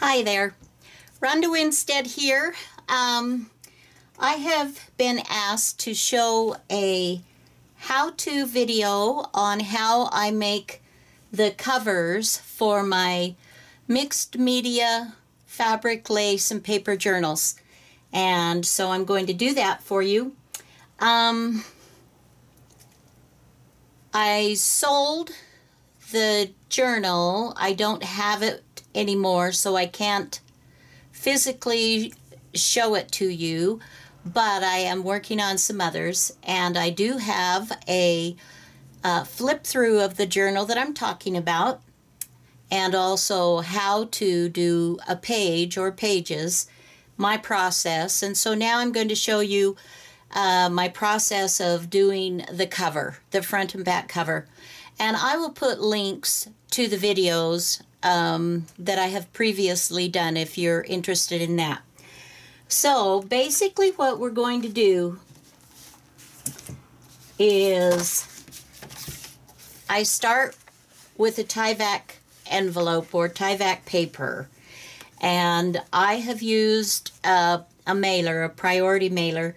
Hi there, Rhonda Winstead here. I have been asked to show a how-to video on how I make the covers for my mixed media fabric, lace, and paper journals. And so I'm going to do that for you. I sold the journal. I don't have it anymore, so I can't physically show it to you, but I am working on some others, and I do have a flip through of the journal that I'm talking about, and also how to do a page or pages, my process. And so now I'm going to show you my process of doing the cover, the front and back cover. And I will put links to the videos that I have previously done if you're interested in that. So basically what we're going to do is I start with a Tyvek envelope or Tyvek paper, and I have used a mailer, a priority mailer,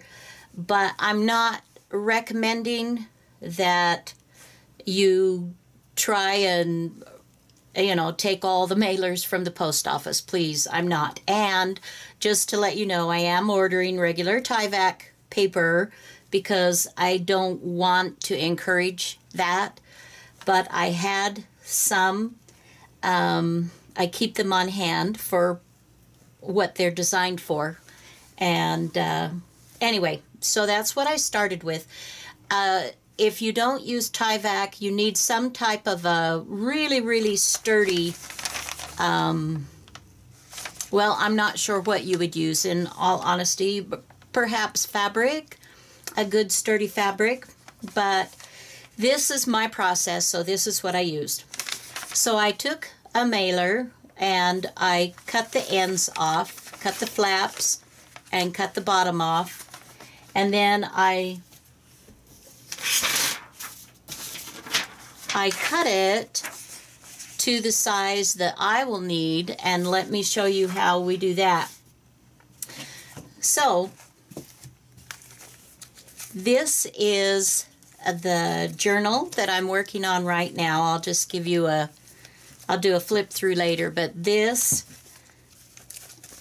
but I'm not recommending that you try and take all the mailers from the post office. Please, I'm not. And just to let you know, I am ordering regular Tyvek paper because I don't want to encourage that. But I had some. I keep them on hand for what they're designed for. And anyway, so that's what I started with. If you don't use Tyvek, you need some type of a really, really sturdy, well, I'm not sure what you would use in all honesty, but perhaps fabric, a good sturdy fabric, but this is my process, so this is what I used. So I took a mailer and I cut the ends off, cut the flaps, and cut the bottom off, and then I cut it to the size that I will need, and let me show you how we do that. So this is the journal that I'm working on right now. I'll just give you I'll do a flip through later, but these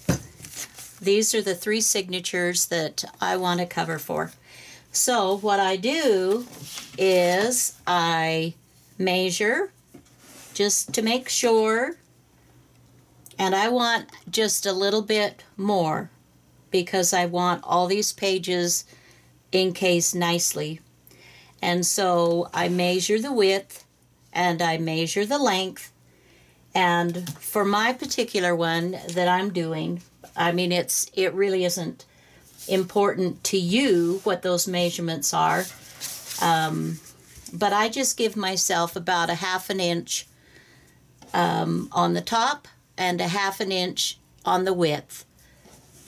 are the 3 signatures that I want to cover for. So what I do is I measure just to make sure, and I want just a little bit more because I want all these pages encased nicely. And so I measure the width and I measure the length, and for my particular one that I'm doing, I mean, it really isn't important to you what those measurements are, but I just give myself about a 1/2 inch on the top and a 1/2 inch on the width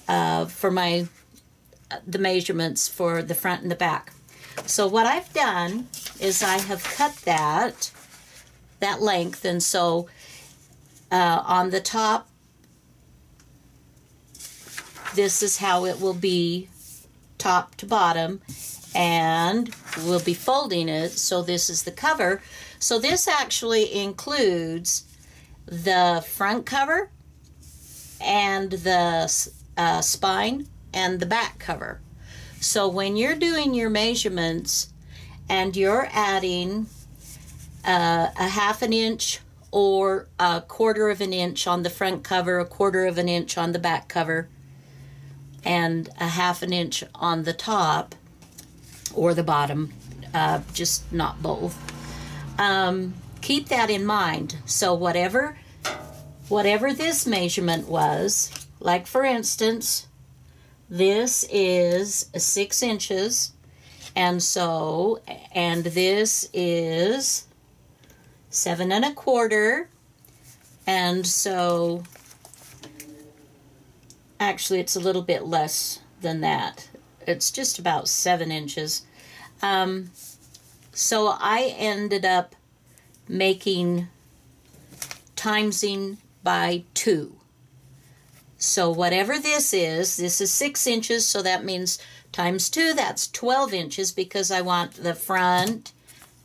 for the measurements for the front and the back. So what I've done is I have cut that length, and so on the top, this is how it will be top to bottom, and we'll be folding it, so this is the cover. So this actually includes the front cover and the spine and the back cover. So when you're doing your measurements and you're adding a 1/2 inch or a 1/4 inch on the front cover, a 1/4 inch on the back cover, and a 1/2 inch on the top or the bottom, just not both. Keep that in mind. So whatever this measurement was, like for instance, this is 6 inches, and this is 7 1/4, and so actually it's a little bit less than that. It's just about 7 inches. So I ended up making timesing by 2. So whatever this is 6 inches, so that means times 2, that's 12 inches because I want the front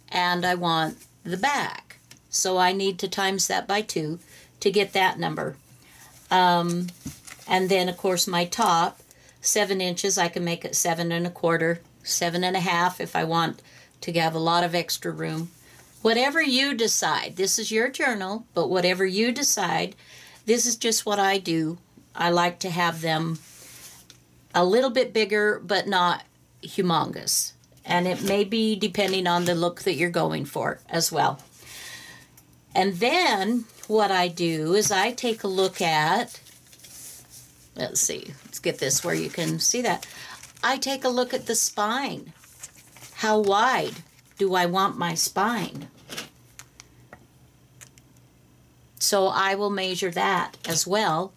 and I want the back. So I need to times that by 2 to get that number. And then, of course, my top, 7 inches, I can make it 7 1/4, 7 1/2 if I want to have a lot of extra room. Whatever you decide, this is your journal, but whatever you decide, this is just what I do. I like to have them a little bit bigger, but not humongous. And it may be depending on the look that you're going for as well. And then what I do is I take a look at, let's see, let's get this where you can see that. I take a look at the spine. How wide do I want my spine? So I will measure that as well.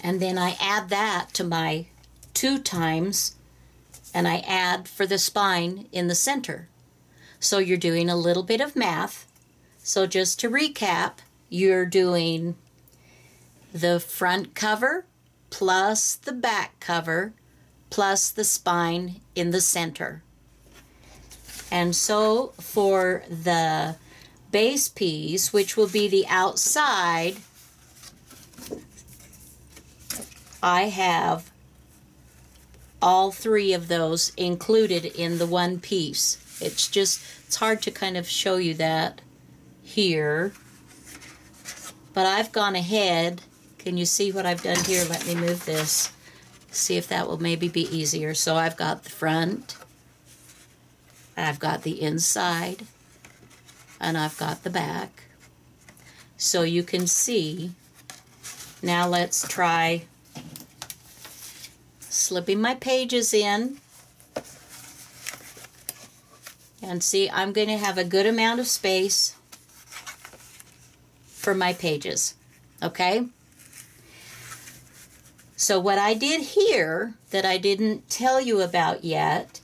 And then I add that to my 2 times, and I add for the spine in the center. So you're doing a little bit of math. So just to recap, you're doing the front cover plus the back cover plus the spine in the center. And so for the base piece, which will be the outside, I have all 3 of those included in the one piece. It's hard to kind of show you that here. But I've gone ahead. Can you see what I've done here? Let me move this. See if that will maybe be easier. So I've got the front, I've got the inside, and I've got the back. So you can see. Now let's try slipping my pages in. And see, I'm going to have a good amount of space for my pages. Okay? So what I did here that I didn't tell you about yet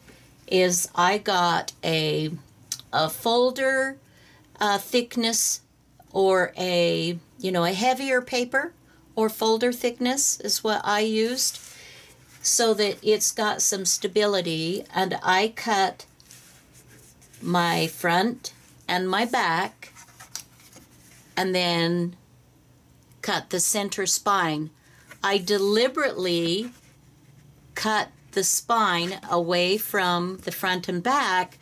is I got a folder thickness, or a heavier paper or folder thickness is what I used, so that it's got some stability. And I cut my front and my back, and then cut the center spine. I deliberately cut the spine away from the front and back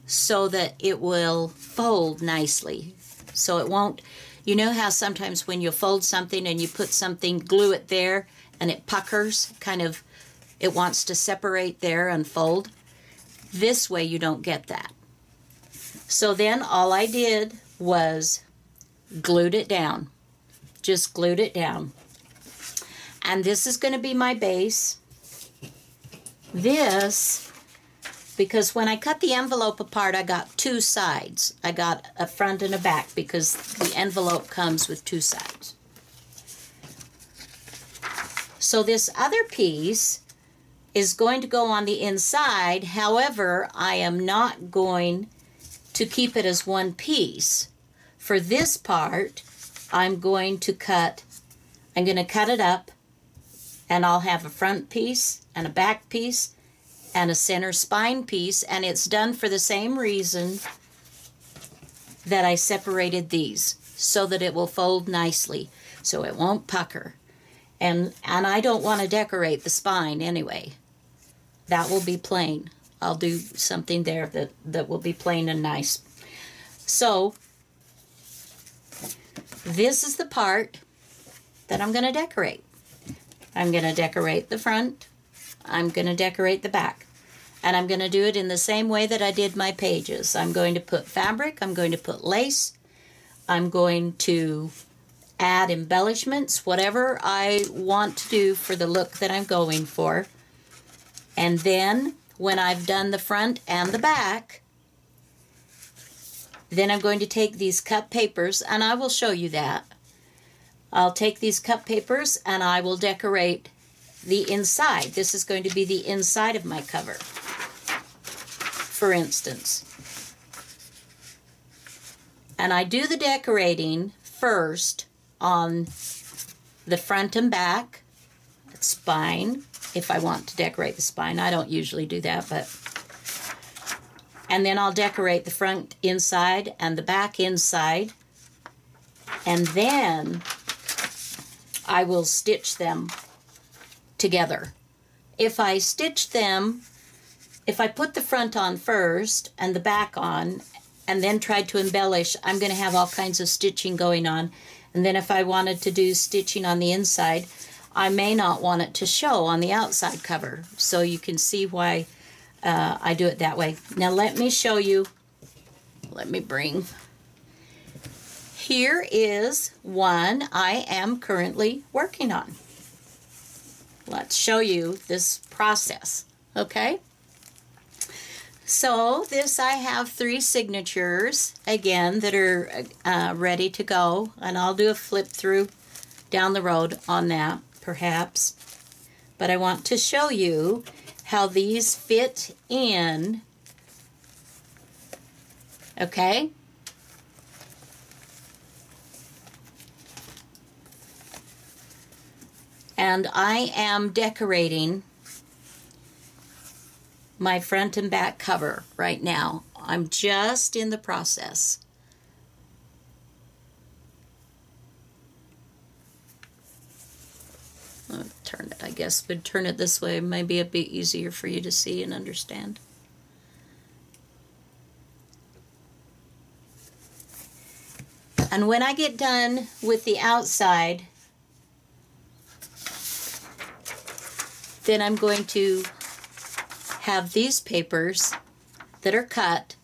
so that it will fold nicely. So it won't, you know how sometimes when you fold something and you put something, glue it there, and it puckers, kind of, it wants to separate there and fold. This way you don't get that. So then all I did was glued it down. Just glued it down. And this is going to be my base. This, because when I cut the envelope apart, I got 2 sides. I got a front and a back because the envelope comes with 2 sides. So this other piece is going to go on the inside. However, I am not going to keep it as one piece. For this part, I'm going to cut it up, and I'll have a front piece and a back piece and a center spine piece, and it's done for the same reason that I separated these, so that it will fold nicely, so it won't pucker. And I don't want to decorate the spine anyway. That will be plain. I'll do something there that will be plain and nice. So this is the part that I'm going to decorate. I'm going to decorate the front. I'm going to decorate the back. And I'm going to do it in the same way that I did my pages. I'm going to put fabric. I'm going to put lace. I'm going to add embellishments, whatever I want to do for the look that I'm going for. And then when I've done the front and the back, then I'm going to take these cut papers, and I will show you that. I'll take these cut papers and I will decorate the inside. This is going to be the inside of my cover, for instance. And I do the decorating first on the front and back, spine, if I want to decorate the spine. I don't usually do that, but... And then I'll decorate the front inside and the back inside. And then I will stitch them together. If I stitch them, if I put the front on first and the back on, and then tried to embellish, I'm going to have all kinds of stitching going on. And then if I wanted to do stitching on the inside, I may not want it to show on the outside cover. So you can see why I do it that way. Now let me show you. Let me bring. Here is one I am currently working on. Let's show you this process, okay? So this, I have 3 signatures, again, that are ready to go. And I'll do a flip through down the road on that, perhaps. But I want to show you how these fit in, okay? And I am decorating my front and back cover right now. I'm just in the process. I'll turn it, I guess, but turn it this way. Maybe a bit easier for you to see and understand. And when I get done with the outside, then I'm going to have these papers that are cut,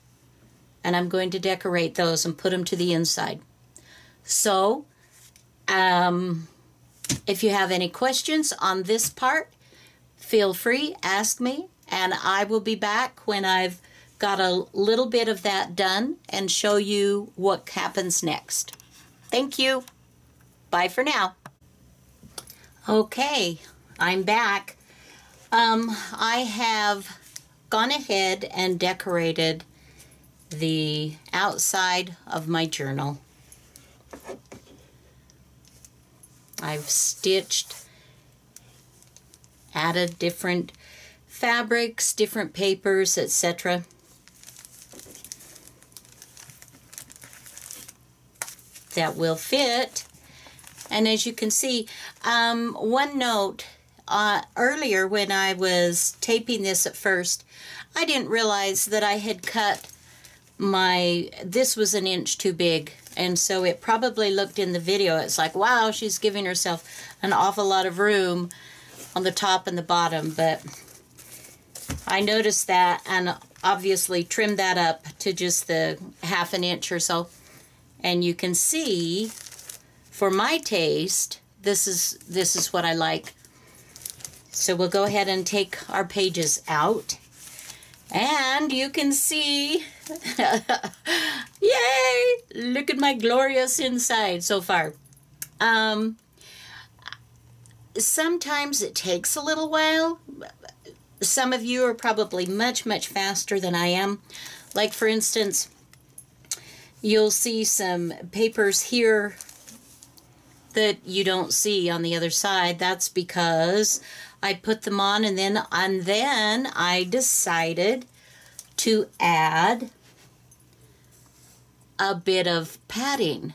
and I'm going to decorate those and put them to the inside. So, if you have any questions on this part, feel free, ask me, and I will be back when I've got a little bit of that done and show you what happens next. Thank you. Bye for now. Okay, I'm back. I have gone ahead and decorated the outside of my journal. I've stitched, added different fabrics, different papers, etc. that will fit. And as you can see, one note, earlier when I was taping this at first, I didn't realize that I had cut this was an inch too big, and so it probably looked in the video, it's like, wow, she's giving herself an awful lot of room on the top and the bottom, but I noticed that and obviously trimmed that up to just the ½ an inch or so. And you can see, for my taste, this is what I like. So we'll go ahead and take our pages out. And you can see, yay! Look at my glorious inside so far. Sometimes it takes a little while. Some of you are probably much, much faster than I am. Like, for instance, you'll see some papers here that you don't see on the other side. That's because I put them on and then I decided to add a bit of padding.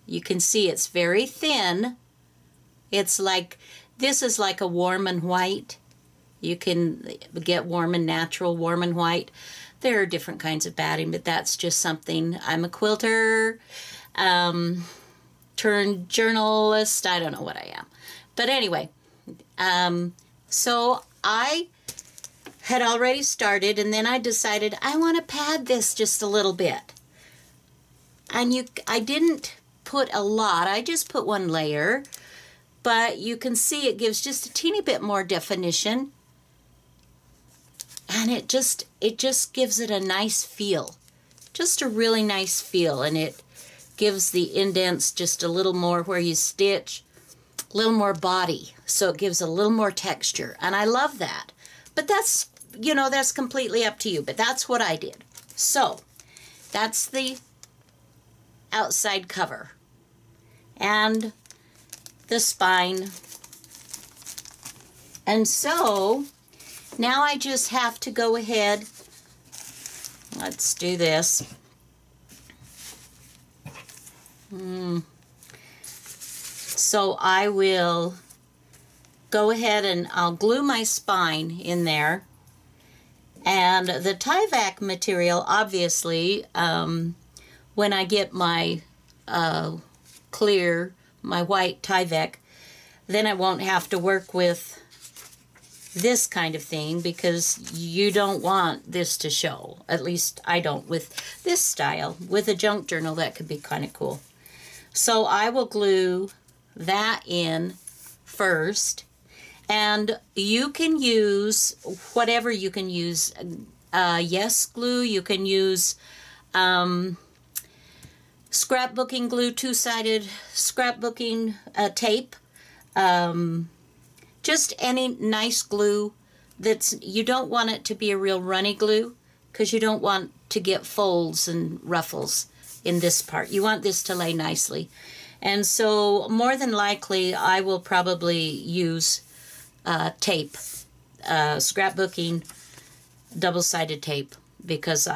You can see it's very thin. It's like, this is like a warm and white. You can get warm and natural, warm and white. There are different kinds of batting, but that's just something. I'm a quilter, turned journalist. I don't know what I am. But anyway, so I had already started, and then I decided I want to pad this just a little bit. And I didn't put a lot. I just put one layer. But you can see it gives just a teeny bit more definition. And it just gives it a nice feel. Just a really nice feel. And it gives the indents just a little more where you stitch, a little more body. So it gives a little more texture. And I love that. But that's, you know, that's completely up to you. But that's what I did. So that's the outside cover. and the spine. And so now I just have to go ahead. Let's do this. So I will go ahead and I'll glue my spine in there. And the Tyvek material, obviously, when I get my clear, my white Tyvek, then I won't have to work with this kind of thing, because you don't want this to show. At least I don't with this style. With a junk journal, that could be kind of cool. So I will glue that in first. And you can use whatever you can use. Yes glue, you can use scrapbooking glue, two-sided scrapbooking tape. Just any nice glue you don't want it to be a real runny glue, because you don't want to get folds and ruffles in this part. You want this to lay nicely. And so more than likely I will probably use tape, scrapbooking double-sided tape, because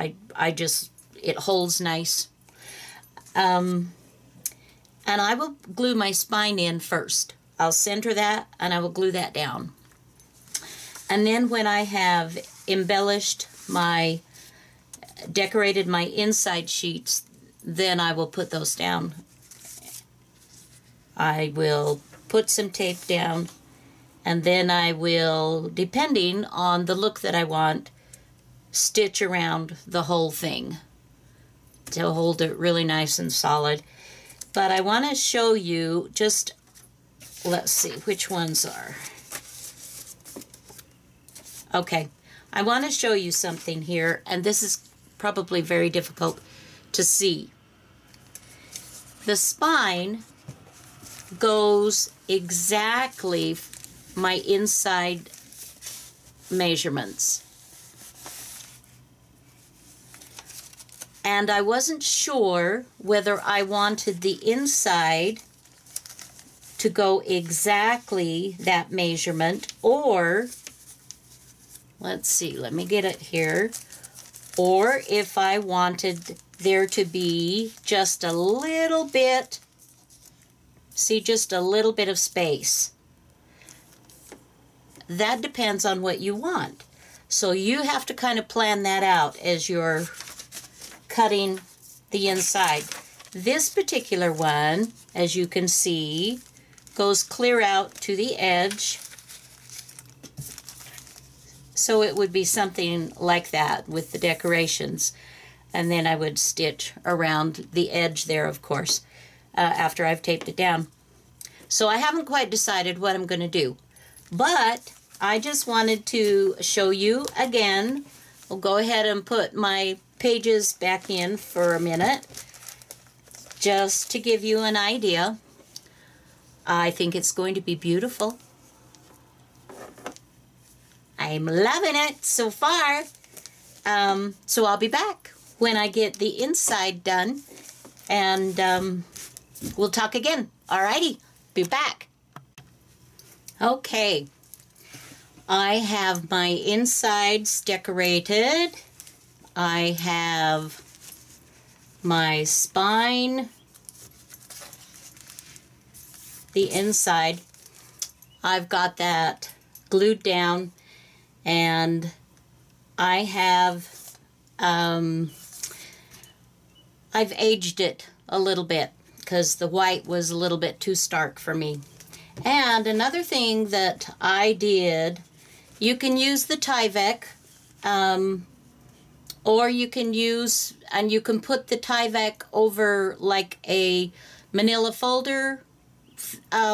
it holds nice. And I will glue my spine in first. I'll center that and I will glue that down. And then when I have decorated my inside sheets, then I will put those down. I will put some tape down, and then I will, depending on the look that I want, stitch around the whole thing to hold it really nice and solid. But I want to show you just, let's see which ones are. Okay, I want to show you something here, and this is probably very difficult to see. The spine goes exactly my inside measurements. And I wasn't sure whether I wanted the inside to go exactly that measurement, or, let's see, let me get it here, or if I wanted there to be just a little bit, see, just a little bit of space. That depends on what you want. So you have to kind of plan that out as you're cutting the inside. This particular one, as you can see, goes clear out to the edge. So it would be something like that with the decorations. And then I would stitch around the edge there, of course, after I've taped it down. So I haven't quite decided what I'm going to do. But I just wanted to show you again. I'll go ahead and put my pages back in for a minute, just to give you an idea. I think it's going to be beautiful. I'm loving it so far. So I'll be back when I get the inside done, and we'll talk again. Alrighty, be back. Okay, I have my insides decorated. I have my spine, the inside. I've got that glued down, and I have, I've aged it a little bit because the white was a little bit too stark for me. And another thing that I did, you can use the Tyvek, or you can use, and you can put the Tyvek over like a manila folder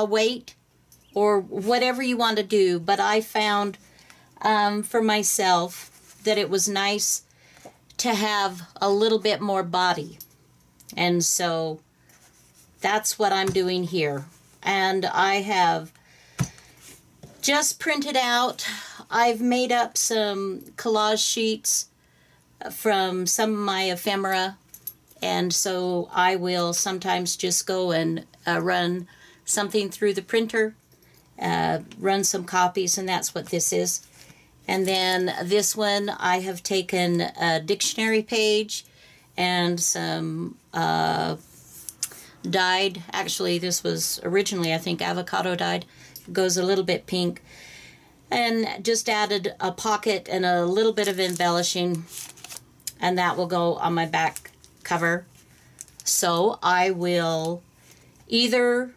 weight, or whatever you want to do. But I found for myself that it was nice to have a little bit more body. And so that's what I'm doing here. And I have just printed out, I've made up some collage sheets from some of my ephemera, And so I will sometimes just go and run something through the printer, run some copies, and that's what this is. And then this one, I have taken a dictionary page and some dyed. Actually, this was originally, I think, avocado dyed. It goes a little bit pink. And just added a pocket and a little bit of embellishing. And that will go on my back cover. So I will either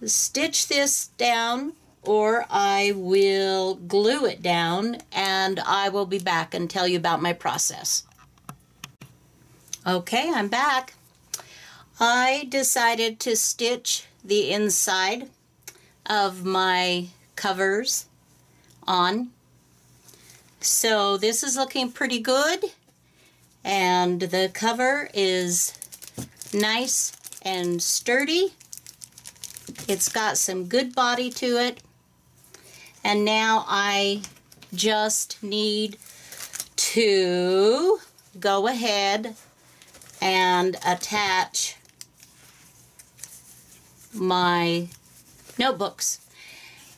stitch this down or I will glue it down, and I will be back and tell you about my process. Okay, I'm back. I decided to stitch the inside of my covers on. So this is looking pretty good, and the cover is nice and sturdy. It's got some good body to it. And now I just need to go ahead and attach my notebooks.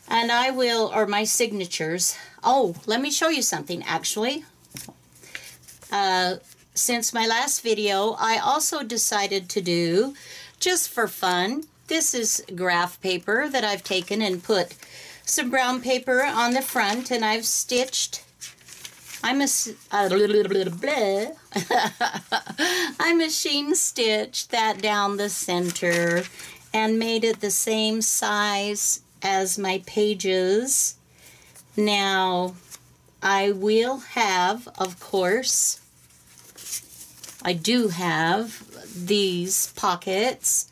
And I will, or my signatures. Oh, let me show you something actually. Since my last video, I also decided to do, just for fun, this is graph paper that I've taken and put some brown paper on the front, and I've stitched, I machine stitched that down the center and made it the same size as my pages. Now, I will have, of course, I do have these pockets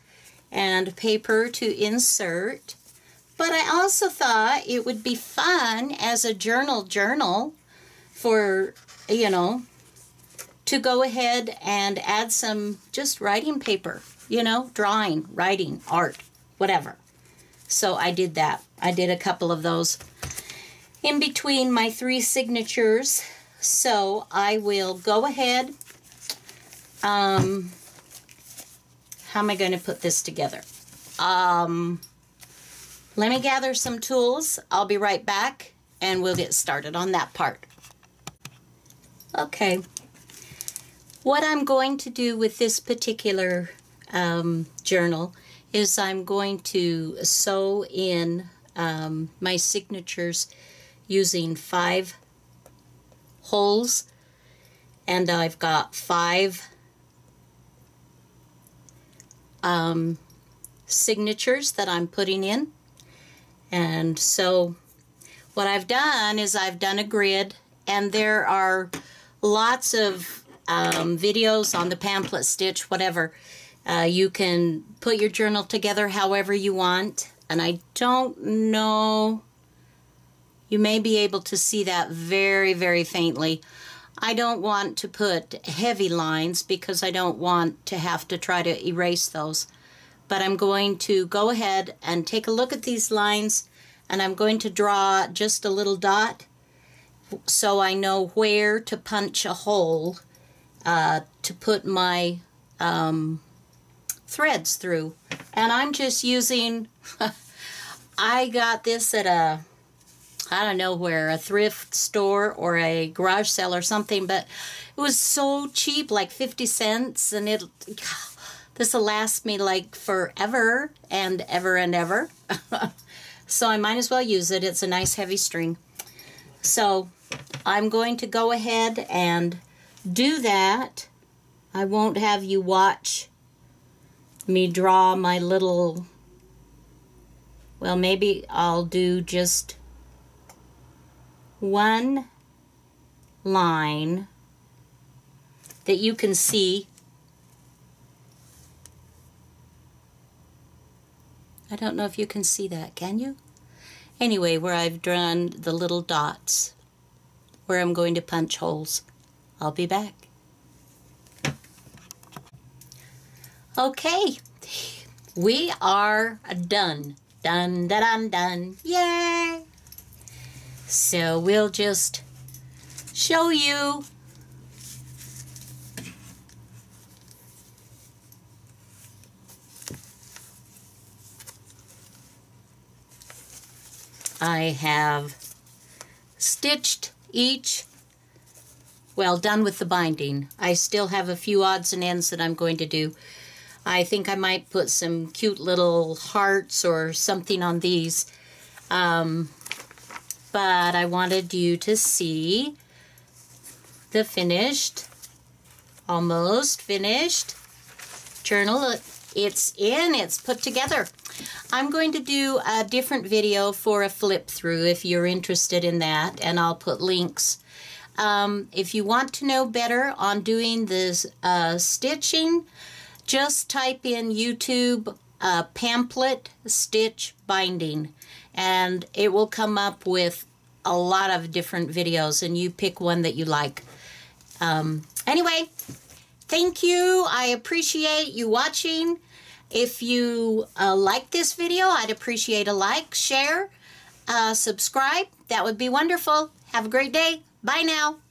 and paper to insert. But I also thought it would be fun as a journal for, you know, to go ahead and add some just writing paper, you know, drawing, writing, art, whatever. So I did that. I did a couple of those in between my 3 signatures. So I will go ahead. How am I going to put this together? Let me gather some tools. I'll be right back and we'll get started on that part. Okay. What I'm going to do with this particular journal is I'm going to sew in my signatures using 5 holes, and I've got 5 signatures that I'm putting in. And so what I've done is I've done a grid, and there are lots of videos on the pamphlet stitch, whatever. You can put your journal together however you want, and I don't know, you may be able to see that very, very faintly. I don't want to put heavy lines because I don't want to have to try to erase those. But I'm going to go ahead and take a look at these lines, and I'm going to draw just a little dot so I know where to punch a hole to put my threads through. And I'm just using, I got this at a, I don't know where, a thrift store or a garage sale or something, but it was so cheap, like 50 cents, and this will last me like forever and ever and ever. So I might as well use it. It's a nice heavy string. So I'm going to go ahead and do that. I won't have you watch me draw my little, well, maybe I'll do just one line that you can see. I don't know if you can see that, can you? Anyway, where I've drawn the little dots where I'm going to punch holes. I'll be back. Okay, we are done. Done, done, done, done. Yay! So we'll just show you I have stitched each, well, done with the binding. I still have a few odds and ends that I'm going to do. I think I might put some cute little hearts or something on these. But I wanted you to see the finished, almost finished journal. It's in, it's put together. I'm going to do a different video for a flip through if you're interested in that, and I'll put links. If you want to know better on doing this stitching, just type in YouTube pamphlet stitch binding, and it will come up with a lot of different videos, and you pick one that you like. Anyway, thank you. I appreciate you watching. If you like this video, I'd appreciate a like, share, subscribe. That would be wonderful. Have a great day. Bye now.